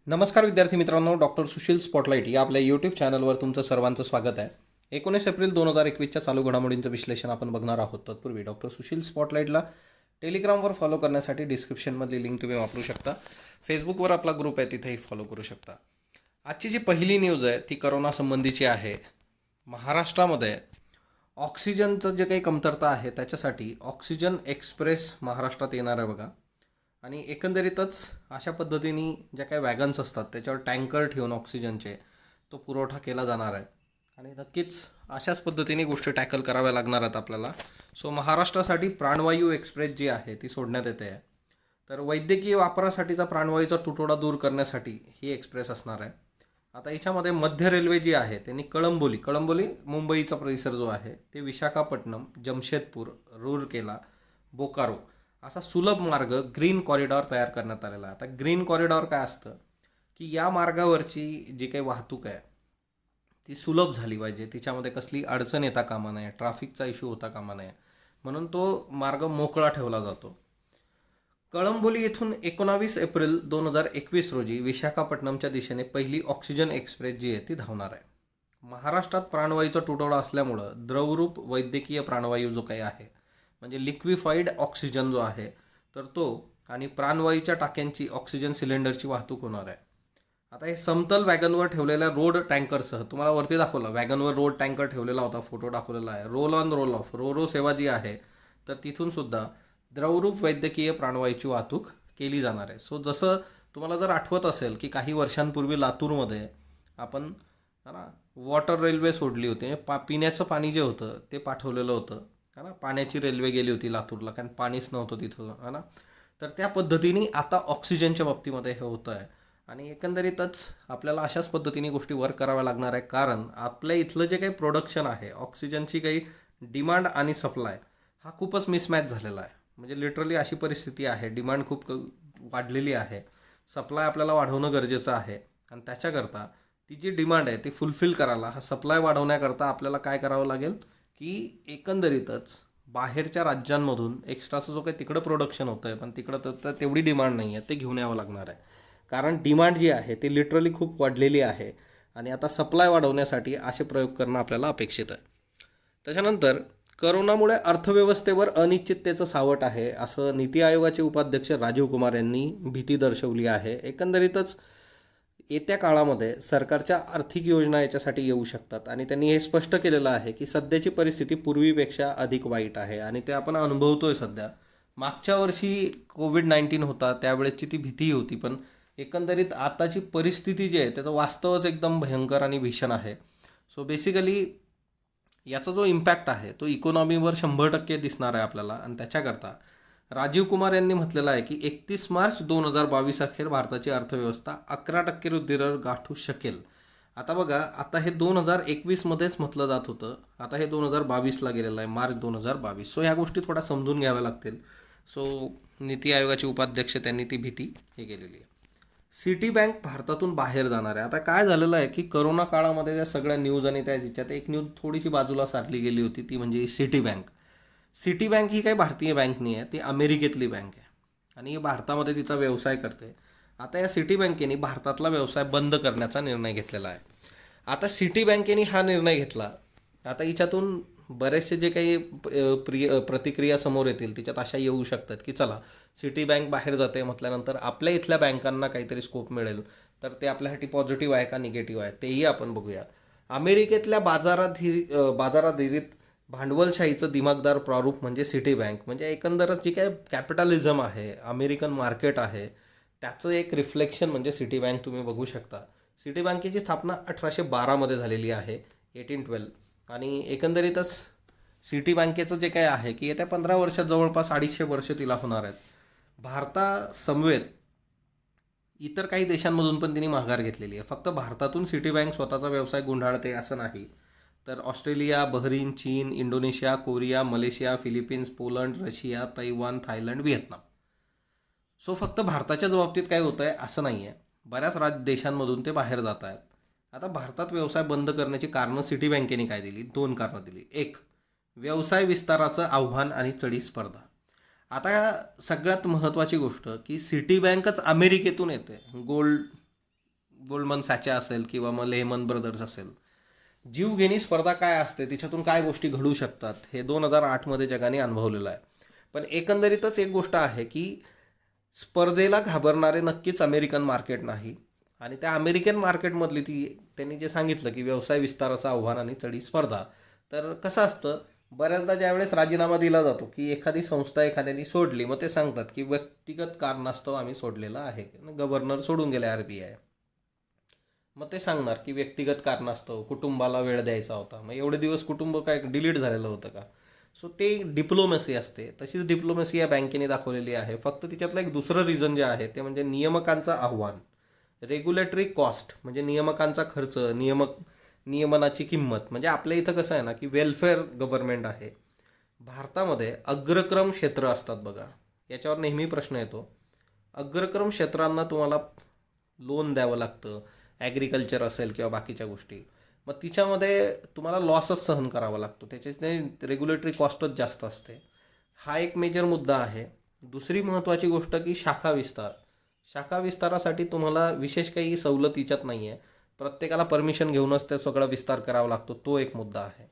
नमस्कार विद्यार्थी मित्रांनो, डॉक्टर सुशील स्पॉटलाईट या आपल्या यूट्यूब चॅनलवर तुमचं सर्वांचं स्वागत आहे. 19 एप्रिल 2021च्या चालू घडामोडींचं विश्लेषण आपण बघणार आहोत. तत्पूर्वी डॉक्टर सुशील स्पॉटलाईटला टेलिग्रामवर फॉलो करण्यासाठी डिस्क्रिप्शनमधली लिंक तुम्ही वापरू शकता. फेसबुकवर आपला ग्रुप आहे, तिथेही फॉलो करू शकता. आजची जी पहिली न्यूज आहे ती करोना संबंधीची आहे. महाराष्ट्रामध्ये ऑक्सिजनचं जे काही कमतरता आहे त्याच्यासाठी ऑक्सिजन एक्सप्रेस महाराष्ट्रात येणार आहे बघा. आणि एकंदरीतच अशा पद्धतीने ज्या काही वॅगन्स असतात त्याच्यावर टँकर ठेवून ऑक्सिजनचे तो पुरवठा केला जाणार आहे. आणि नक्कीच अशाच पद्धतीने गोष्टी टॅकल कराव्या लागणार आहेत आपल्याला. सो महाराष्ट्रासाठी प्राणवायू एक्सप्रेस जी आहे ती सोडण्यात येते आहे. तर वैद्यकीय वापरासाठीचा प्राणवायूचा तुटवडा दूर करण्यासाठी ही एक्सप्रेस असणार आहे. आता याच्यामध्ये मध्य रेल्वे जी आहे त्यांनी कळंबोली मुंबईचा परिसर जो आहे ते विशाखापट्टणम, जमशेदपूर, रूरकेला, बोकारो असा सुलभ मार्ग ग्रीन कॉरिडॉर तयार करण्यात आलेला आहे. आता ग्रीन कॉरिडॉर काय असतं की या मार्गावरची जी काही वाहतूक आहे ती सुलभ झाली पाहिजे, तिच्यामध्ये कसली अडचण येता कामा नये, ट्रॅफिकचा इश्यू होता कामा नये, म्हणून तो मार्ग मोकळा ठेवला जातो. कळंबोली येथून 19 एप्रिल 2021 रोजी विशाखापट्टणमच्या दिशेने पहिली ऑक्सिजन एक्सप्रेस जी आहे ती धावणार आहे. महाराष्ट्रात प्राणवायूचा तुटवडा असल्यामुळं द्रवरूप वैद्यकीय प्राणवायू जो काही आहे म्हणजे लिक्विफाईड ऑक्सिजन जो आहे तर तो आणि प्राणवायूच्या टाक्यांची ऑक्सिजन सिलेंडरची वाहतूक होणार आहे. आता हे समतल वॅगनवर ठेवलेल्या रोड टँकरसह तुम्हाला वरती दाखवलं, वॅगनवर रोड टँकर ठेवलेला होता, फोटो दाखवलेला आहे. Roll on roll off ro सेवा जी आहे तर तिथून सुद्धा द्रवरूप वैद्यकीय प्राणवायूची वाहतूक केली जाणार आहे. सो जसं तुम्हाला जर आठवत असेल की काही वर्षांपूर्वी लातूरमध्ये आपण वॉटर रेल्वे सोडली होती, पिण्याचं पाणी जे होतं ते पाठवलेलं होतं है ना, पाण्याची रेल्वे गेली होती लातूरला, कारण पाणीच नव्हतं तिथं है ना. तर त्या पद्धतीने आता ऑक्सिजनच्या बाबतीमध्ये हे होतं आहे. आणि एकंदरीतच आपल्याला अशाच पद्धतीने गोष्टी वर्क कराव्या लागणार आहे, कारण आपल्या इथलं जे काही प्रोडक्शन आहे ऑक्सिजनची काही डिमांड आणि सप्लाय हा खूपच मिसमॅच झालेला आहे. म्हणजे लिटरली अशी परिस्थिती आहे, डिमांड खूप वाढलेली आहे, सप्लाय आपल्याला वाढवणं गरजेचं आहे. आणि त्याच्याकरता ती जी डिमांड आहे ती फुलफिल करायला, हा सप्लाय वाढवण्याकरता आपल्याला काय करावं लागेल की एकंदरीतच बाहेरच्या राज्यांमधून एक्स्ट्राचं जो काही तिकडं प्रोडक्शन होतं आहे पण तिकडं तर तेवढी डिमांड नाही आहे, ते घेऊन यावं लागणार आहे. कारण डिमांड जी आहे ती लिटरली खूप वाढलेली आहे आणि आता सप्लाय वाढवण्यासाठी असे प्रयोग करणं आपल्याला अपेक्षित आहे. त्याच्यानंतर करोनामुळे अर्थव्यवस्थेवर अनिश्चिततेचं सावट आहे असं नीती आयोगाचे उपाध्यक्ष राजीव कुमार यांनी भीती दर्शवली आहे. एकंदरीतच येत्या काळामध्ये सरकारच्या आर्थिक योजना याच्यासाठी येऊ शकतात आणि त्यांनी हे स्पष्ट केलेलं आहे की सध्याची परिस्थिती पूर्वीपेक्षा अधिक वाईट आहे आणि ते आपण अनुभवतोय सध्या. मागच्या वर्षी कोविड-19 होता त्यावेळेसची ती भीती होती, पण एकंदरीत आताची परिस्थिती जी आहे त्याचं वास्तवच एकदम भयंकर आणि भीषण आहे. सो बेसिकली याचा जो इम्पॅक्ट आहे तो इकॉनॉमीवर 100% दिसणार आहे आपल्याला. आणि त्याच्याकरता राजीव कुमार यांनी म्हटलेलं आहे की 31 मार्च 2022 अखेर भारताची अर्थव्यवस्था 11% वृद्धिदर गाठू शकेल. आता बघा, आता हे 2021मध्येच म्हटलं जात होतं, आता हे 2022ला गेलेलं आहे, मार्च 2022. सो ह्या गोष्टी थोड्या समजून घ्याव्या लागतील. सो नीती आयोगाचे उपाध्यक्ष त्यांनी ती भीती हे केलेली आहे. सिटी बँक भारतातून बाहेर जाणार आहे. आता काय झालेलं आहे की करोना काळामध्ये त्या सगळ्या न्यूज आणि त्याच्यात एक न्यूज थोडीशी बाजूला सारली गेली होती, ती म्हणजे सिटी बँक. सिटी बँक ही काही भारतीय बँक नाही आहे, ती अमेरिकेतली बँक आहे आणि भारतामध्ये तिचा व्यवसाय करते. आता या सिटी बँकेने भारतातला व्यवसाय बंद करण्याचा निर्णय घेतलेला आहे. आता सिटी बँकेने हा निर्णय घेतला, आता हिच्यातून बरेचसे जे काही प्रतिक्रिया समोर येतील तिच्यात अशा येऊ शकतात की चला सिटी बँक बाहेर जाते म्हटल्यानंतर आपल्या इथल्या बँकांना काहीतरी स्कोप मिळेल, तर ते आपल्यासाठी पॉझिटिव्ह आहे का निगेटिव्ह आहे तेही आपण बघूया. अमेरिकेतल्या बाजाराधीरित भांडवलशाहीचं दिमागदार प्रारूप म्हणजे सिटी बँक. म्हणजे एकंदरच जी काय कॅपिटलिझम आहे, अमेरिकन मार्केट आहे, त्याचं एक रिफ्लेक्शन म्हणजे सिटी बँक तुम्ही बघू शकता. सिटी बँकेची स्थापना 1812मध्ये झालेली आहे, 1812. आणि एकंदरीतच सिटी बँकेचं जे काय आहे की येत्या 15 वर्षात जवळपास 250 वर्ष तिला होणार आहेत. भारतासमवेत इतर काही देशांमधून पण तिने माघार घेतलेली आहे. फक्त भारतातून सिटी बँक स्वतःचा व्यवसाय गुंडाळते असं नाही, तर ऑस्ट्रेलिया, बहरीन, चीन, Indonesia, Korea, Malaysia, Philippines, Poland, Russia, Taiwan, Thailand, Vietnam. So फक्त भारताच्याच बाबतीत काय होतं आहे असं नाही आहे, बऱ्याच देशांमधून ते बाहेर जात आहेत. आता भारतात व्यवसाय बंद करण्याची कारणं सिटी बँकेने काय दिली? 2 कारणं दिली. एक, व्यवसाय विस्ताराचं आव्हान आणि चढी स्पर्धा. आता सगळ्यात महत्त्वाची गोष्ट की सिटी बँकच अमेरिकेतून येते, गोल्ड गोल्डमन सॅचा असेल किंवा मग लेहमन ब्रदर्स असेल. जीवघेणी स्पर्धा काय असते, तिच्यातून काय गोष्टी घडू शकतात, हे 2008मध्ये जगाने अनुभवलेलं आहे. पण एकंदरीतच एक गोष्ट आहे की स्पर्धेला घाबरणारे नक्कीच अमेरिकन मार्केट नाही. आणि त्या अमेरिकन मार्केटमधली त्यांनी जे सांगितलं की व्यवसाय विस्ताराचं आव्हान आणि चढी स्पर्धा. तर कसं असतं, बऱ्याचदा ज्यावेळेस राजीनामा दिला जातो की एखादी संस्था एखाद्याने सोडली, मग ते सांगतात की व्यक्तिगत कारणास्तव आम्ही सोडलेलं आहे. गव्हर्नर सोडून गेले RBI. मग ते सांगणार की व्यक्तिगत कारणास्तव, कुटुंबाला वेळ द्यायचा होता. मग एवढे दिवस कुटुंब काय डिलीट झालेलं होतं का? सो ते डिप्लोमसी असते. तशीच डिप्लोमसी या बँकेने दाखवलेली आहे. फक्त तिच्यातलं एक दुसरं रिझन जे आहे ते म्हणजे नियामकांचं आव्हान. रेग्युलेटरी कॉस्ट म्हणजे नियामकांचा खर्च, नियमनाची किंमत. म्हणजे आपल्या इथं कसं आहे ना की वेलफेअर गव्हर्नमेंट आहे. भारतामध्ये अग्रक्रम क्षेत्र असतात बघा. याच्यावर नेहमी प्रश्न येतो. अग्रक्रम क्षेत्रांना तुम्हाला लोन द्यावं लागतं, ॲग्रिकल्चर असेल किंवा बाकीच्या गोष्टी. मग तिच्यामध्ये तुम्हाला लॉसच सहन करावा लागतो, त्याच्याने रेग्युलेटरी कॉस्टच जास्त असते. हा एक मेजर मुद्दा आहे. दुसरी महत्त्वाची गोष्ट की शाखा विस्तार. शाखा विस्तारासाठी तुम्हाला विशेष काही सवलत तिच्यात नाही आहे. प्रत्येकाला परमिशन घेऊनच त्या सगळा विस्तार करावा लागतो, तो एक मुद्दा आहे.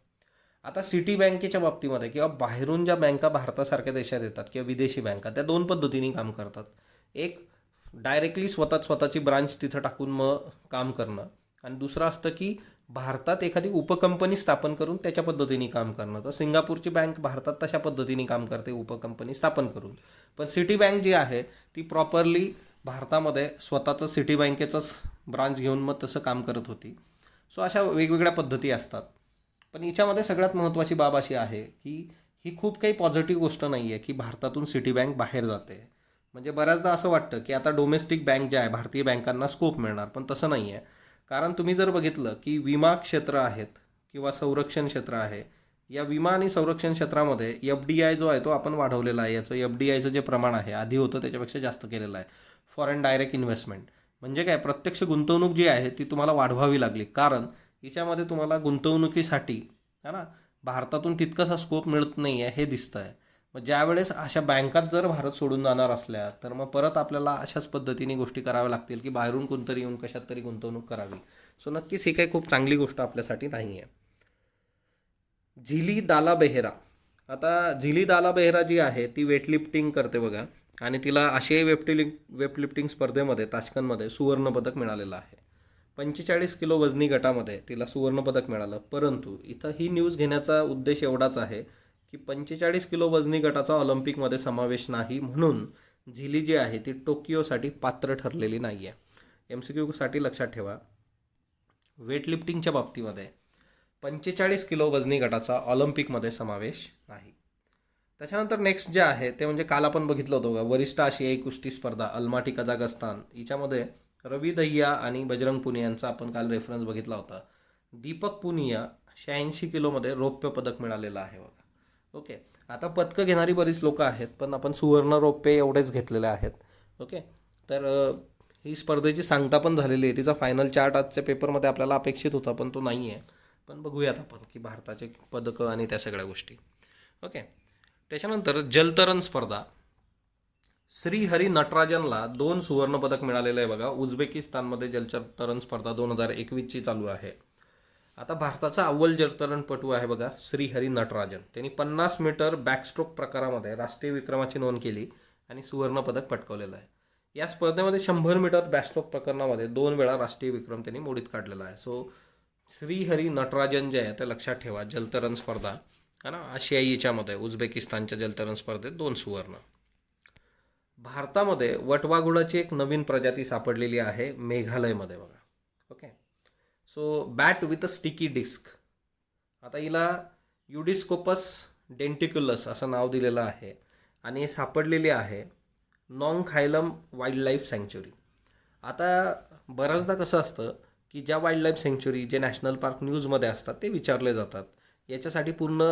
आता सिटी बँकेच्या बाबतीमध्ये किंवा बाहेरून ज्या बँका भारतासारख्या देशात येतात किंवा विदेशी बँका, त्या दोन पद्धतीने काम करतात. एक, डायरेक्टली स्वतःची ब्रांच तिथं टाकून मग काम करणं. आणि दुसरं असतं की भारतात एखादी उपकंपनी स्थापन करून त्याच्या पद्धतीने काम करणं. तर सिंगापूरची बँक भारतात तशा पद्धतीने काम करते, उपकंपनी स्थापन करून. पण सिटी बँक जी आहे ती प्रॉपरली भारतामध्ये स्वतःचं सिटी बँकेचंच ब्रांच घेऊन मग तसं काम करत होती. सो अशा वेगवेगळ्या पद्धती असतात. पण याच्यामध्ये सगळ्यात महत्त्वाची बाब अशी आहे की ही खूप काही पॉझिटिव्ह गोष्ट नाही आहे की भारतातून सिटी बँक बाहेर जाते. म्हणजे बऱ्याचदा असं वाटतं की आता डोमेस्टिक बँक ज्या आहे, भारतीय बँकांना स्कोप मिळणार, पण तसं नाही आहे. कारण तुम्ही जर बघितलं की विमा क्षेत्र आहेत किंवा संरक्षण क्षेत्र आहे, या विमा आणि संरक्षण क्षेत्रामध्ये FDI जो आहे तो आपण वाढवलेला आहे. याचं FDIचं जे प्रमाण आहे आधी होतं त्याच्यापेक्षा जास्त केलेलं आहे. Foreign direct investment. म्हणजे काय, प्रत्यक्ष गुंतवणूक जी आहे ती तुम्हाला वाढवावी लागली. कारण याच्यामध्ये तुम्हाला गुंतवणुकीसाठी है ना भारतातून तितकासा स्कोप मिळत नाही आहे हे दिसतं आहे. मग ज्यावेळेस अशा बँकात जर भारत सोडून जाणार असल्या तर मग परत आपल्याला अशाच पद्धतीने गोष्टी कराव्या लागतील की बाहेरून कोणतरी येऊन कशात तरी गुंतवणूक करावी. सो नक्कीच ही काही खूप चांगली गोष्ट आपल्यासाठी नाही आहे. झिली दाला बेहेरा. आता झिली दाला बेहेरा जी आहे ती वेटलिफ्टिंग करते बघा. आणि तिला आशियाई वेटलिफ्टिंग स्पर्धेमध्ये ताश्कंदमध्ये सुवर्णपदक मिळालेलं आहे. 45 किलो वजनी गटामध्ये तिला सुवर्णपदक मिळालं. परंतु इथं ही न्यूज घेण्याचा उद्देश एवढाच आहे की 45 किलो वजनी गटाचा ऑलिम्पिकमध्ये समावेश नाही, म्हणून झिली जी आहे ती टोकियोसाठी पात्र ठरलेली नाही आहे. MCQसाठी लक्षात ठेवा, वेटलिफ्टिंगच्या बाबतीमध्ये 45 किलो वजनी गटाचा ऑलिम्पिकमध्ये समावेश नाही. त्याच्यानंतर नेक्स्ट जे आहे ते म्हणजे काल आपण बघितलं होतं बघा, वरिष्ठ आशियाई कुस्ती स्पर्धा अल्माटी कझाकस्तान. हिच्यामध्ये रवी दहिया आणि बजरंग पुनिया यांचा आपण काल रेफरन्स बघितला होता. दीपक पुनिया 86 किलोमध्ये रौप्य पदक मिळालेलं आहे बघा. ओके, आता पदकं घेणारी बरीच लोकं आहेत, पण आपण सुवर्ण रौप्य एवढेच घेतलेले आहेत. ओके, तर ही स्पर्धेची सांगता पण झालेली आहे. तिचा फायनल चार्ट आजच्या पेपरमध्ये आपल्याला अपेक्षित होता, पण तो नाही आहे. पण बघूयात आपण की भारताचे पदकं आणि त्या सगळ्या गोष्टी. ओके, त्याच्यानंतर जलतरण स्पर्धा. श्रीहरी नटराजनला 2 सुवर्णपदक मिळालेलं आहे बघा. उझबेकिस्तानमध्ये जलतरण स्पर्धा 2021ची चालू आहे. आता भारताचा अव्वल जलतरणपटू आहे बघा श्रीहरी नटराजन. त्यांनी 50 मीटर बॅकस्ट्रोक प्रकारामध्ये राष्ट्रीय विक्रमाची नोंद केली आणि सुवर्णपदक पटकावलेलं आहे. या स्पर्धेमध्ये 100 मीटर बॅकस्ट्रोक प्रकरणामध्ये 2 वेळा राष्ट्रीय विक्रम त्यांनी मोडीत काढलेला आहे. सो श्रीहरी नटराजन जे आहे ते लक्षात ठेवा. जलतरण स्पर्धा है ना आशियाई याच्यामध्ये उझबेकिस्तानच्या जलतरण स्पर्धेत 2 सुवर्ण. भारतामध्ये वटवाघुळाची एक नवीन प्रजाती सापडलेली आहे मेघालयमध्ये बघा. Okay, so bat with a sticky disc. आता हिला युडिस्कोपस डेंटिक्युलस असं नाव दिलेलं आहे आणि सापडलेली आहे नॉंगखायलम वाईल्ड लाईफ सँक्च्युरी. आता बऱ्याचदा कसं असतं की ज्या वाईल्ड लाईफ सँक्च्युरी जे नॅशनल पार्क न्यूजमध्ये असतात ते विचारले जातात. याच्यासाठी पूर्ण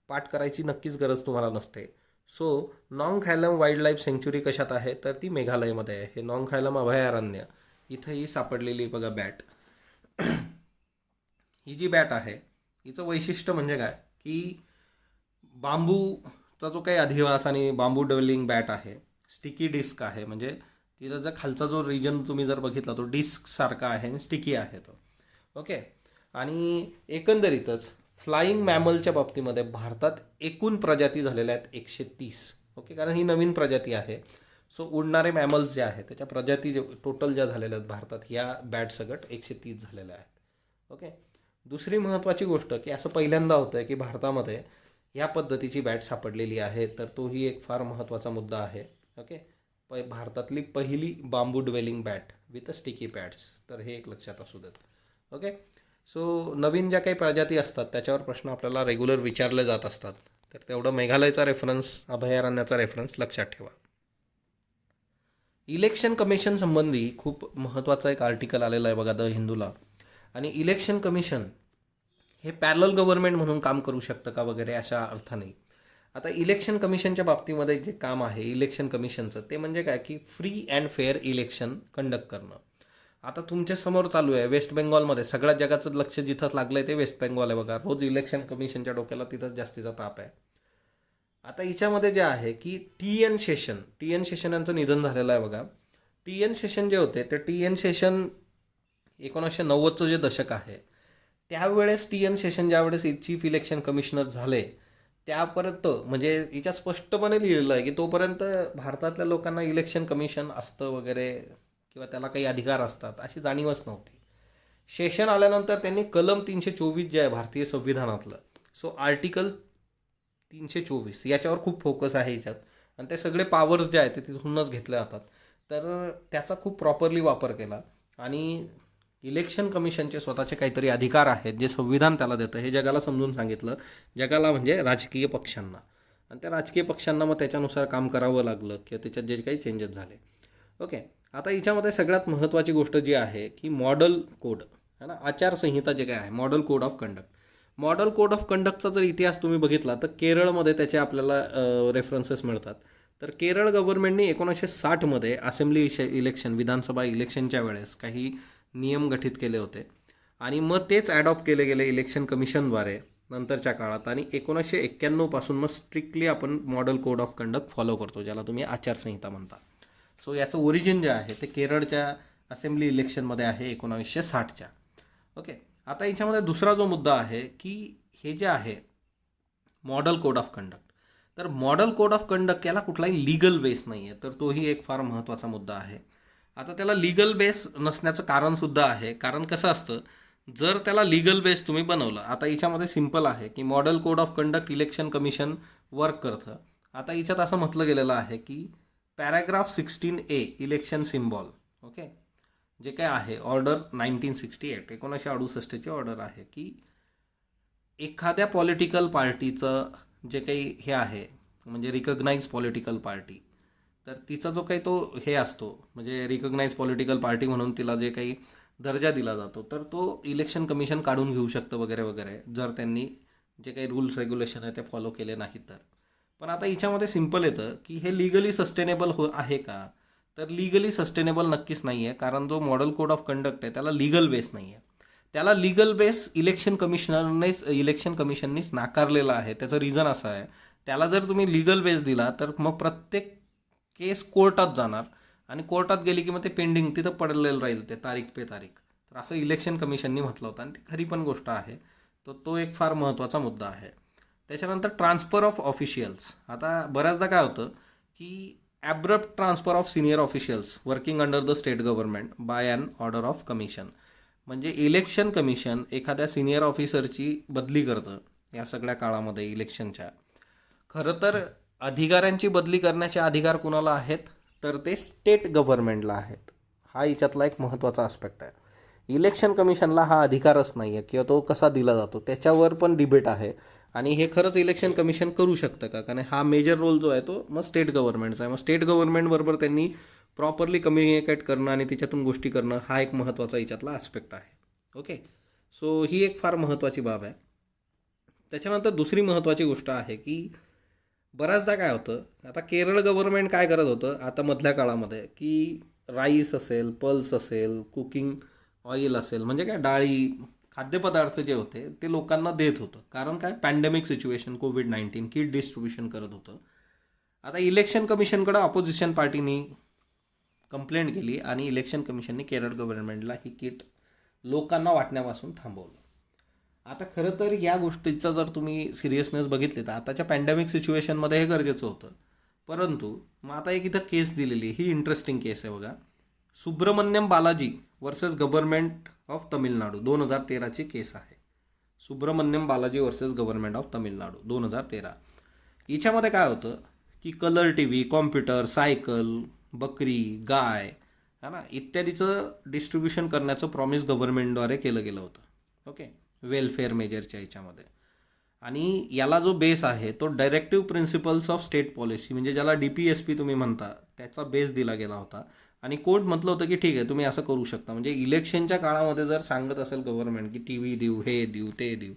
पाठ करायची नक्कीच गरज तुम्हाला नसते. सो नॉंगखायलम वाईल्ड लाईफ सँक्च्युरी कशात आहे तर ती मेघालयमध्ये आहे. हे नॉंगखायलम अभयारण्य इथंही सापडलेली बघा बॅट. ही जी बॅट आहे हिचं वैशिष्ट्य म्हणजे काय की बांबूचा जो काही अधिवास आणि बांबू डेव्हलिंग बॅट आहे, स्टिकी डिस्क आहे, म्हणजे तिथं जर खालचा जो रिजन तुम्ही जर बघितला तो डिस्कसारखा आहे आणि स्टिकी आहे तो. ओके. आणि एकंदरीतच फ्लाईंग मॅमलच्या बाबतीमध्ये भारतात एकूण प्रजाती झालेल्या आहेत 130. ओके, कारण ही नवीन प्रजाती आहे. सो उडणारे मॅमल्स जे आहेत त्याच्या प्रजाती जे टोटल ज्या झालेल्या आहेत भारतात ह्या बॅट सगट 130 झालेल्या आहेत. ओके. दुसरी महत्त्वाची गोष्ट की असं पहिल्यांदा होतं आहे की भारतामध्ये ह्या पद्धतीची बॅट सापडलेली आहे, तर तोही एक फार महत्त्वाचा मुद्दा आहे. ओके. भारतातली पहिली bamboo dwelling bat with a sticky pads, तर हे एक लक्षात असू देत. ओके. सो नवीन ज्या काही प्रजाती असतात त्याच्यावर प्रश्न आपल्याला रेग्युलर विचारले जात असतात, तर तेवढं मेघालयचा रेफरन्स, अभयारण्याचा रेफरन्स लक्षात ठेवा. इलेक्शन कमिशन संबंधी खूप महत्त्वाचं एक आर्टिकल आलेलं आहे बघा द हिंदूला. आणि इलेक्शन कमिशन हे पॅरलल गव्हर्नमेंट म्हणून काम करू शकतं का वगैरे अशा अर्थाने. आता इलेक्शन कमिशनच्या बाबतीमध्ये जे काम आहे इलेक्शन कमिशनचं ते म्हणजे काय की free and fair election conduct करणं. आता तुमच्यासमोर चालू आहे वेस्ट बेंगॉलमध्ये, सगळ्या जगाचं लक्ष जिथं लागलं आहे ते वेस्ट बेंगॉल आहे बघा. रोज इलेक्शन कमिशनच्या डोक्याला तिथंच जास्तीचा ताप आहे. आता हिच्यामध्ये जे आहे की टी एन शेषन यांचं निधन झालेलं आहे बघा. टी एन शेषन जे होते ते टी एन शेषन 1990चं जे दशक आहे त्यावेळेस टी एन शेषन ज्यावेळेस चीफ इलेक्शन कमिशनर झाले त्यापर्यंत म्हणजे याच्यात स्पष्टपणे लिहिलेलं आहे की तोपर्यंत भारतातल्या लोकांना इलेक्शन कमिशन असतं वगैरे किंवा त्याला काही अधिकार असतात अशी जाणीवच नव्हती. शेषन आल्यानंतर त्यांनी कलम 324 जे आहे भारतीय संविधानातलं, सो आर्टिकल 324 याच्यावर खूप फोकस आहे याच्यात, आणि ते सगळे पॉवर्स जे आहेत ते तिथूनच घेतले जातात. तर त्याचा खूप प्रॉपरली वापर केला आणि इलेक्शन कमिशनचे स्वतःचे काहीतरी अधिकार आहेत जे संविधान त्याला देतं हे जगाला समजून सांगितलं. जगाला म्हणजे राजकीय पक्षांना, आणि त्या राजकीय पक्षांना मग त्याच्यानुसार काम करावं लागलं किंवा त्याच्यात जे काही चेंजेस झाले. ओके. आता याच्यामध्ये सगळ्यात महत्त्वाची गोष्ट जी आहे की मॉडल कोड है ना, आचारसंहिता जे काय आहे model code of conduct. Model code of कंडक्टचा जर इतिहास तुम्ही बघितला तर केरळमध्ये त्याचे आपल्याला रेफरन्सेस मिळतात. तर केरळ गव्हर्नमेंटनी 1960मध्ये असेंब्ली इलेक्शन, विधानसभा इलेक्शनच्या वेळेस काही नियम गठीत केले होते आणि मग तेच ॲडॉप्ट केले गेले इलेक्शन कमिशनद्वारे नंतरच्या काळात. आणि 1991 पासून मग स्ट्रिक्टली आपण model code of conduct follow करतो, ज्याला तुम्ही आचारसंहिता म्हणता. सो याचं ओरिजिन जे आहे ते केरळच्या असेंब्ली इलेक्शनमध्ये आहे 1960च्या. ओके. आता याच्यामध्ये दुसरा जो मुद्दा आहे की हे जे आहे मॉडल कोड ऑफ कंडक्ट, तर मॉडल कोड ऑफ कंडक्ट याला कुठलाही लीगल बेस नाही आहे, तर तोही एक फार महत्त्वाचा मुद्दा आहे. आता त्याला लीगल बेस नसण्याचं कारणसुद्धा आहे, कारण कसं असतं जर त्याला लीगल बेस तुम्ही बनवलं, आता याच्यामध्ये सिम्पल आहे की model code of conduct election commission work करतं. आता याच्यात असं म्हटलं गेलेलं आहे की paragraph 16A election symbol, okay, जे काय आहे ऑर्डर 1968 ऑर्डर आहे की एखाद्या पॉलिटिकल पार्टीचं जे काही हे आहे म्हणजे रिकग्नाइज पॉलिटिकल पार्टी, तर तिचा जो काही तो हे असतो म्हणजे रिकग्नाइज पॉलिटिकल पार्टी म्हणून तिला जे काही दर्जा दिला जातो, तर तो इलेक्शन कमिशन काढून घेऊ शकतं वगैरे वगैरे जर त्यांनी जे काही रूल्स रेग्युलेशन आहे ते फॉलो केले नाहीत तर. पण आता याच्यामध्ये सिम्पल येतं की हे लिगली सस्टेनेबल आहे का, तर लिगली सस्टेनेबल नक्कीच नाही आहे, कारण जो मॉडल कोड ऑफ कंडक्ट आहे त्याला लीगल बेस नाही आहे. त्याला लीगल बेस इलेक्शन कमिशननीच नाकारलेला आहे. त्याचं रिझन असं आहे, त्याला जर तुम्ही लीगल बेस दिला तर मग प्रत्येक केस कोर्टात जाणार आणि कोर्टात गेली की मग ते पेंडिंग तिथं पडलेलं राहील ते तारीख पे तारीख. तर असं इलेक्शन कमिशननी म्हटलं होतं आणि ती खरी पण गोष्ट आहे. तर तो एक फार महत्त्वाचा मुद्दा आहे. त्याच्यानंतर ट्रान्सफर ऑफ ऑफिशियल्स. आता बऱ्याचदा काय होतं की abrupt transfer of senior officials working under the state government by an order of commission. म्हणजे इलेक्शन कमिशन एखाद्या सिनियर ऑफिसरची बदली करतं या सगळ्या काळामध्ये इलेक्शनच्या. खरं तर अधिकाऱ्यांची बदली करण्याचे अधिकार कुणाला आहेत, तर ते स्टेट गव्हर्नमेंटला आहेत. हा याच्यातला एक महत्त्वाचा आस्पेक्ट आहे. इलेक्शन कमिशनला हा अधिकारच नाही आहे किंवा तो कसा दिला जातो त्याच्यावर पण डिबेट आहे. आणि हे खरंच इलेक्शन कमिशन करू शकतं का, कारण हा मेजर रोल जो आहे तो मग स्टेट गव्हर्नमेंटचा आहे. मग स्टेट गव्हर्नमेंटबरोबर त्यांनी प्रॉपरली कम्युनिकेट करणं आणि त्याच्यातून गोष्टी करणं हा एक महत्त्वाचा याच्यातला आस्पेक्ट आहे. ओके. सो ही एक फार महत्त्वाची बाब आहे. त्याच्यानंतर दुसरी महत्त्वाची गोष्ट आहे की बऱ्याचदा काय होतं, आता केरळ गव्हर्नमेंट काय करत होतं आता मधल्या काळामध्ये की राईस असेल, पल्स असेल, कुकिंग ऑइल असेल, म्हणजे काय डाळी, खाद्यपदार्थ जे होते ते लोकांना देत होतं. कारण काय पॅन्डेमिक सिच्युएशन, कोविड-19 किट डिस्ट्रीब्युशन करत होतं. आता इलेक्शन कमिशनकडं ऑपोजिशन पार्टीनी कंप्लेंट केली आणि इलेक्शन कमिशनने केरळ गव्हर्नमेंटला ही किट लोकांना वाटण्यापासून थांबवलं. आता खरं तर या गोष्टीचा जर तुम्ही सिरियसनेस बघितले तर आताच्या पॅन्डेमिक सिच्युएशनमध्ये हे गरजेचं होतं. परंतु मग आता एक इथं केस दिलेली, ही इंटरेस्टिंग केस आहे बघा. Subramaniam Balaji versus government of Tamil Nadu 2013ची केस आहे. Subramaniam Balaji versus government of Tamil Nadu 2013. हिच्यामध्ये काय होतं की colour T V, computer, cycle, बकरी, गाय है ना इत्यादीचं डिस्ट्रीब्युशन करण्याचं प्रॉमिस गव्हर्नमेंटद्वारे केलं गेलं होतं. ओके, वेलफेअर मेजरच्या ह्याच्यामध्ये. आणि याला जो बेस आहे तो directive principles of state policy, म्हणजे ज्याला DPSP तुम्ही म्हणता, त्याचा बेस दिला गेला होता. आणि कोर्ट म्हटलं होतं की ठीक आहे तुम्ही असं करू शकता, म्हणजे इलेक्शनच्या काळामध्ये जर सांगत असेल गव्हर्नमेंट की TV देऊ, हे देऊ, ते देऊ,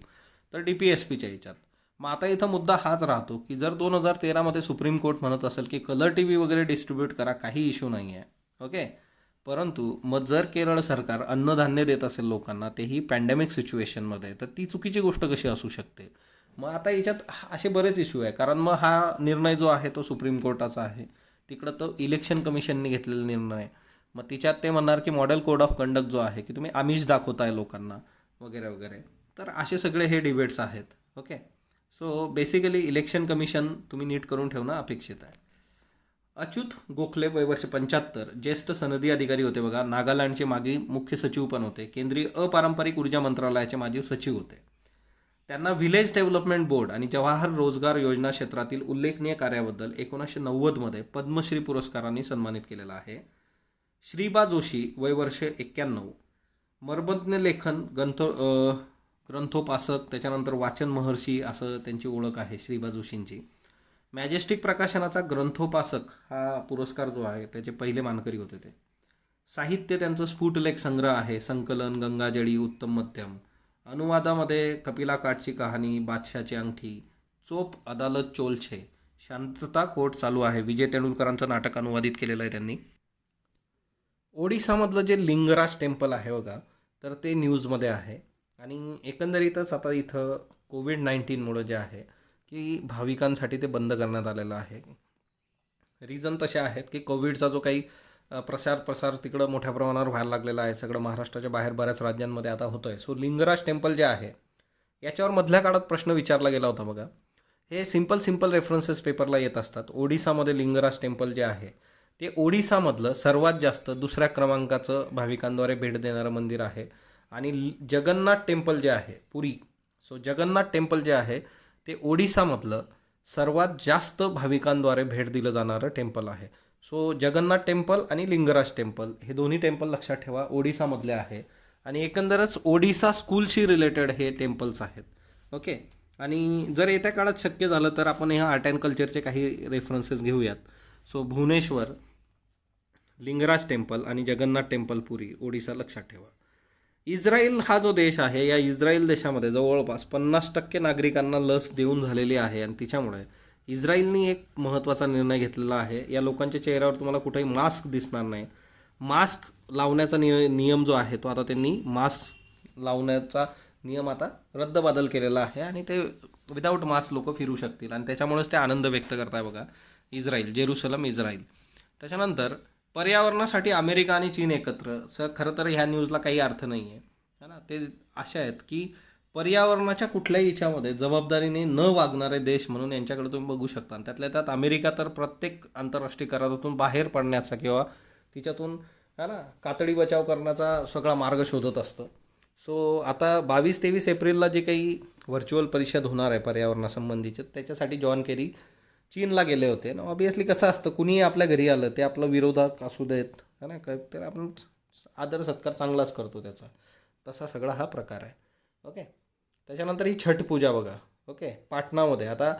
तर DPSPच्या ह्याच्यात. मग आता इथं मुद्दा हाच राहतो की जर 2013मध्ये सुप्रीम कोर्ट म्हणत असेल की कलर TV वगैरे डिस्ट्रीब्यूट करा, काही इश्यू नाही आहे. ओके, परंतु मग जर केरळ सरकार अन्नधान्य देत असेल लोकांना, तेही पॅन्डेमिक सिच्युएशनमध्ये, तर ती चुकीची गोष्ट कशी असू शकते. मग आता याच्यात असे बरेच इश्यू आहे, कारण मग हा निर्णय जो आहे तो सुप्रीम कोर्टाचा आहे, तिकडं तो इलेक्शन कमिशनने घेतलेला निर्णय. मग तिच्यात ते म्हणणार की मॉडेल कोड ऑफ कंडक्ट जो आहे की तुम्ही आमिष दाखवताय लोकांना वगैरे वगैरे. तर असे सगळे हे डिबेट्स आहेत. Okay, so basically election commission तुम्ही नीट करून ठेवणं अपेक्षित आहे. अच्युत गोखले वय वर्ष 75, ज्येष्ठ सनदी अधिकारी होते बघा. नागालँडचे माजी मुख्य सचिव पण होते. केंद्रीय अपारंपरिक ऊर्जा मंत्रालयाचे माजी सचिव होते. त्यांना व्हिलेज डेव्हलपमेंट बोर्ड आणि जवाहर रोजगार योजना क्षेत्रातील उल्लेखनीय कार्याबद्दल 1990मध्ये पद्मश्री पुरस्कारांनी सन्मानित केलेला आहे. श्रीबा जोशी वय वर्ष 91, मर्मज्ञ लेखन ग्रंथोपासक, त्याच्यानंतर वाचन महर्षी असं त्यांची ओळख आहे श्रीबा जोशींची. मॅजेस्टिक प्रकाशनाचा ग्रंथोपासक हा पुरस्कार जो आहे त्याचे पहिले मानकरी होते ते. साहित्य त्यांचं स्फुटलेख संग्रह आहे, संकलन गंगाजळी उत्तम मध्यम. अनुवादामध्ये कपिला काटची कहाणी, बादशाची अंगठी, चोप अदालत चोलछे, शांतता कोर्ट चालू आहे, विजय तेंडुलकरांचं नाटक अनुवादित केलेलं आहे त्यांनी. ओडिसामधलं जे लिंगराज टेम्पल आहे बघा, तर ते न्यूजमध्ये आहे. आणि एकंदरीतच आता इथं कोविड-19मुळे जे आहे की भाविकांसाठी ते बंद करण्यात आलेलं आहे. रिझन तसे आहेत की कोविडचा जो काही प्रसार तिकडं मोठ्या प्रमाणावर व्हायला लागलेला आहे, सगळं महाराष्ट्राच्या बाहेर बऱ्याच राज्यांमध्ये आता होतं आहे. सो लिंगराज टेम्पल जे आहे याच्यावर मधल्या काळात प्रश्न विचारला गेला होता बघा. हे सिम्पल रेफरन्सेस पेपरला येत असतात. ओडिसामध्ये लिंगराज टेम्पल जे आहे ते ओडिसामधलं सर्वात जास्त दुसऱ्या क्रमांकाचं भाविकांद्वारे भेट देणारं मंदिर आहे. आणि जगन्नाथ टेम्पल जे आहे पुरी, सो जगन्नाथ टेम्पल जे आहे ते ओडिसामधलं सर्वात जास्त भाविकांद्वारे भेट दिलं जाणारं टेम्पल आहे. सो जगन्नाथ टेम्पल आणि लिंगराज टेम्पल हे दोन्ही टेम्पल लक्षात ठेवा, ओडिसामधले आहे. आणि एकंदरच ओडिसा स्कूलशी रिलेटेड हे टेम्पल्स आहेत. ओके, आणि जर येत्या काळात शक्य झालं तर आपण ह्या आर्ट अँड कल्चरचे काही रेफरन्सेस घेऊयात. सो भुवनेश्वर, लिंगराज टेम्पल आणि जगन्नाथ टेम्पल पुरी, ओडिसा लक्षात ठेवा. इस्रायल हा जो देश आहे, या इस्रायल देशामध्ये जवळपास 50% नागरिकांना लस देऊन झालेली आहे. आणि तिच्यामुळे इस्रायलनी एक महत्त्वाचा निर्णय घेतलेला आहे. या लोकांच्या चेहऱ्यावर तुम्हाला कुठेही मास्क दिसणार नाही. मास्क लावण्याचा नियम जो आहे तो आता त्यांनी मास्क लावण्याचा नियम आता रद्दबादल केलेला आहे आणि ते विदाऊट मास्क लोक फिरू शकतील. आणि त्याच्यामुळेच ते आनंद व्यक्त करताय बघा इस्रायल, जेरुसलम इस्रायल. त्याच्यानंतर पर्यावरणासाठी अमेरिका आणि चीन एकत्र. खरं तर ह्या न्यूजला काही अर्थ नाही आहे, है ना. ते अशा आहेत की पर्यावरणाच्या कुठल्याही याच्यामध्ये जबाबदारीने न वागणारे देश म्हणून यांच्याकडे तुम्ही बघू शकता. आणि त्यातल्या त्यात अमेरिका तर प्रत्येक आंतरराष्ट्रीय करारातून बाहेर पडण्याचा किंवा तिच्यातून है ना कातडी बचाव करण्याचा सगळा मार्ग शोधत असतं. सो आता 22-23 एप्रिलला जे काही व्हर्च्युअल परिषद होणार आहे पर्यावरणासंबंधीचे, त्याच्यासाठी जॉन केरी चीनला गेले होते ना. ऑब्वियसली कसं असतं, कुणीही आपल्या घरी आलं ते आपलं विरोधक असू देत है ना, तर आपण आदर सत्कार चांगलाच करतो त्याचा. तसा सगळा हा प्रकार आहे. ओके, त्याच्यानंतर ही छठ पूजा बघा. ओके, पाटणामध्ये आता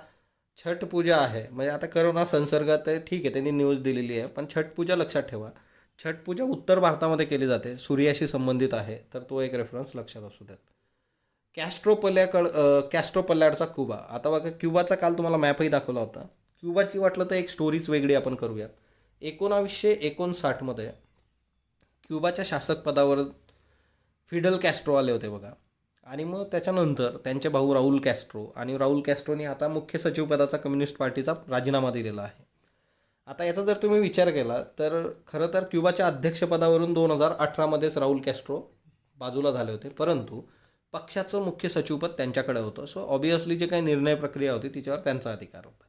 छठ पूजा आहे. म्हणजे आता करोना संसर्गात ठीक आहे त्यांनी न्यूज दिलेली आहे, पण छठ पूजा लक्षात ठेवा. छठ पूजा उत्तर भारतामध्ये केली जाते, सूर्याशी संबंधित आहे, तर तो एक रेफरन्स लक्षात असू द्यात. कॅस्ट्रोपल्याडचा क्युबा. आता बघा क्युबाचा काल तुम्हाला मॅपही दाखवला होता. क्युबाची वाटलं तर एक स्टोरीच वेगळी आपण करूयात. 1959मध्ये क्युबाच्या शासक पदावर फिडल कॅस्ट्रो आले होते बघा. आणि मग त्याच्यानंतर त्यांचे भाऊ राहुल कॅस्ट्रो, आणि राहुल कॅस्ट्रोनी आता मुख्य सचिव पदाचा कम्युनिस्ट पार्टीचा राजीनामा दिलेला आहे. आता याचा जर तुम्ही विचार केला तर खरं तर क्युबाच्या अध्यक्षपदावरून 2018मध्येच राहुल कॅस्ट्रो बाजूला झाले होते, परंतु पक्षाचं मुख्य सचिवपद त्यांच्याकडे होतं. सो ऑब्वियसली जे काही निर्णय प्रक्रिया होती तिच्यावर त्यांचा अधिकार होता.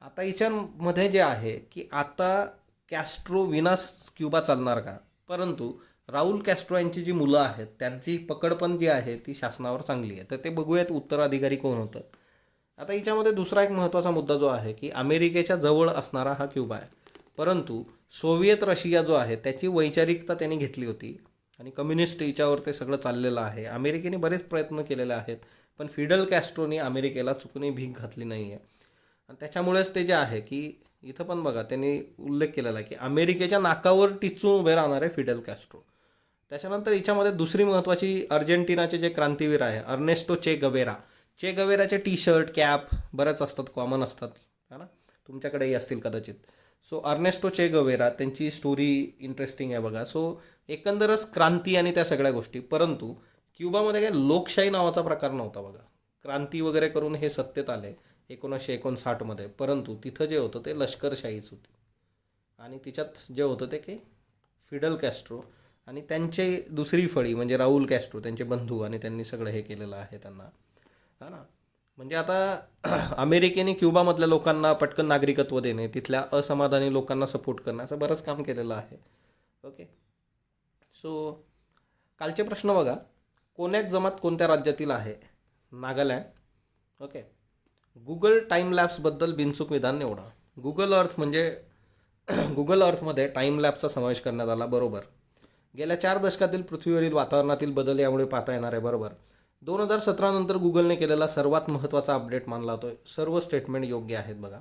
आता याच्यामध्ये जे आहे की आता कॅस्ट्रो विना क्युबा चालणार का, परंतु राहुल कॅस्ट्रो यांची जी मुलं आहेत त्यांची पकड पण जी आहे ती शासनावर चांगली आहे. तर ते बघूयात उत्तराधिकारी कोण होतं. आता याच्यामध्ये दुसरा एक महत्त्वाचा मुद्दा जो आहे की अमेरिकेच्या जवळ असणारा हा क्युबा आहे, परंतु सोव्हिएत रशिया जो आहे त्याची वैचारिकता त्यांनी घेतली होती आणि कम्युनिस्ट याच्यावर ते सगळं चाललेलं आहे. अमेरिकेने बरेच प्रयत्न केलेले आहेत, पण फिडल कॅस्ट्रोनी अमेरिकेला चुकूनही भीक घातली नाही आहे. आणि त्याच्यामुळेच ते जे आहे की इथं पण बघा त्यांनी उल्लेख केलेला आहे की अमेरिकेच्या नाकावर टिचून उभे राहणारे फिडेल कॅस्ट्रो. त्याच्यानंतर याच्यामध्ये दुसरी महत्त्वाची अर्जेंटिनाचे जे क्रांतीवीर आहे अर्नेस्टो चे गवेरा. चे गवेराचे टी शर्ट कॅप बरेच असतात, कॉमन असतात है ना, तुमच्याकडेही असतील कदाचित. सो अर्नेस्टो चे गवेरा त्यांची स्टोरी इंटरेस्टिंग आहे बघा. सो एकंदरच क्रांती आणि त्या सगळ्या गोष्टी, परंतु क्युबामध्ये काय लोकशाही नावाचा प्रकार नव्हता बघा. क्रांती वगैरे करून हे सत्तेत आले 1959मध्ये, परंतु तिथं जे होतं ते लष्करशाहीच होती आणि तिच्यात जे होतं ते की फिडल कॅस्ट्रो आणि त्यांचे दुसरी फळी म्हणजे राहुल कॅस्ट्रो त्यांचे बंधू, आणि त्यांनी सगळं हे केलेलं आहे त्यांना, हा ना. म्हणजे आता अमेरिकेने क्युबामधल्या लोकांना पटकन नागरिकत्व देणे, तिथल्या असमाधानी लोकांना सपोर्ट करणं, असं बरंच काम केलेलं आहे. ओके. सो कालचे प्रश्न बघा. कोनॅक जमात कोणत्या राज्यातील आहे? नागालँड. ओके. गुगल टाईम लॅब्सबद्दल बिनचूक विधान निवडा. गुगल अर्थ म्हणजे गुगल अर्थमध्ये टाईम लॅबचा समावेश करण्यात आला, बरोबर. गेल्या 4 दशकातील पृथ्वीवरील वातावरणातील बदल यामुळे पाहता येणार आहे, बरोबर. 2017 नंतर गुगलने केलेला सर्वात महत्त्वाचा अपडेट मानला जातो. सर्व स्टेटमेंट योग्य आहेत बघा.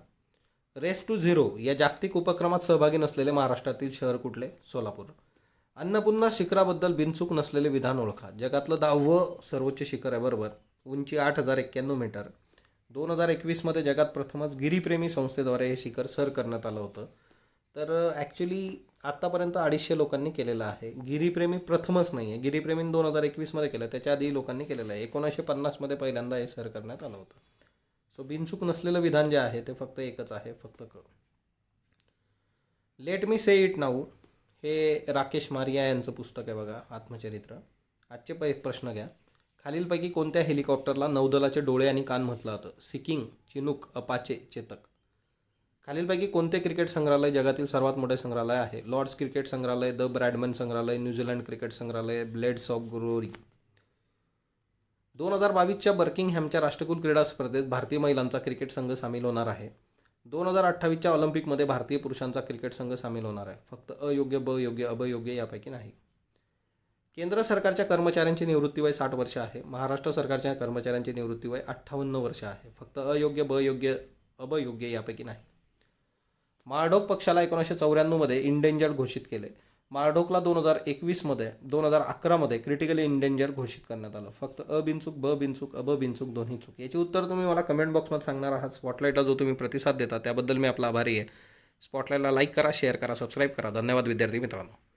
रेस टू झिरो या जागतिक उपक्रमात सहभागी नसलेले महाराष्ट्रातील शहर कुठले? सोलापूर. अन्नपूर्णा शिखराबद्दल बिनचूक नसलेले विधान ओळखा. जगातलं 10वं सर्वोच्च शिखर आहे, बरोबर. उंची 8,091 मीटर. 2021मध्ये जगात प्रथमच गिरीप्रेमी संस्थेद्वारे हे शिखर सर करण्यात आलं होतं. तर ॲक्च्युली आत्तापर्यंत 250 लोकांनी केलेलं आहे. गिरीप्रेमी प्रथमच नाही आहे, गिरीप्रेमीने 2021मध्ये केलं, त्याच्या आधी लोकांनी केलेलं आहे. 1950मध्ये पहिल्यांदा हे सर करण्यात आलं होतं. सो बिनचूक नसलेलं विधान जे आहे ते फक्त एकच आहे, फक्त let me say it now. हे राकेश मारिया यांचं पुस्तक आहे बघा, आत्मचरित्र. आजचे प्रश्न घ्या. खालीलपैकी कोणत्या हेलिकॉप्टरला नौदलाचे डोळे आणि कान म्हटलं जातं? Seeking, Chinook, Apache, Chetak. खालीलपैकी कोणते क्रिकेट संग्रहालय जगातील सर्वात मोठे संग्रहालय आहे? लॉर्ड्स क्रिकेट संग्रहालय, द ब्रॅडमन संग्रहालय, न्यूझीलंड क्रिकेट संग्रहालय, ब्लेड्स ऑफ ग्लोरी. 2022च्या बर्किंगहॅमच्या राष्ट्रकुल क्रीडा स्पर्धेत भारतीय महिलांचा क्रिकेट संघ सामील होणार आहे. 2028च्या ऑलिम्पिकमध्ये भारतीय पुरुषांचा क्रिकेट संघ सामील होणार आहे. फक्त अयोग्य, ब योग्य, अबयोग्य यापैकी नाही. केंद्र सरकारच्या कर्मचाऱ्यांची निवृत्ती वय 60 वर्ष आहे. महाराष्ट्र सरकारच्या कर्मचाऱ्यांची निवृत्ती वय 58 वर्ष आहे. फक्त अयोग्य, ब योग्य, अबयोग्य यापैकी नाही. माळढोक पक्षाला 1994मध्ये इंडेंजर्ड घोषित केले. माळढोकला 2011मध्ये क्रिटिकली इंडेंजर्ड घोषित करण्यात आलं. फक्त अ बिनचूक, ब बिनचूक, अब बिनचूक, दोन्ही चूक. याची उत्तर तुम्ही मला कमेंट बॉक्समध्ये सांगणार आहात. स्पॉटलाईटला जो तुम्ही प्रतिसाद देता त्याबद्दल मी आपला आभारी आहे. स्पॉटलाईटला लाईक करा, शेअर करा, सबस्क्राईब करा. धन्यवाद विद्यार्थी मित्रांनो.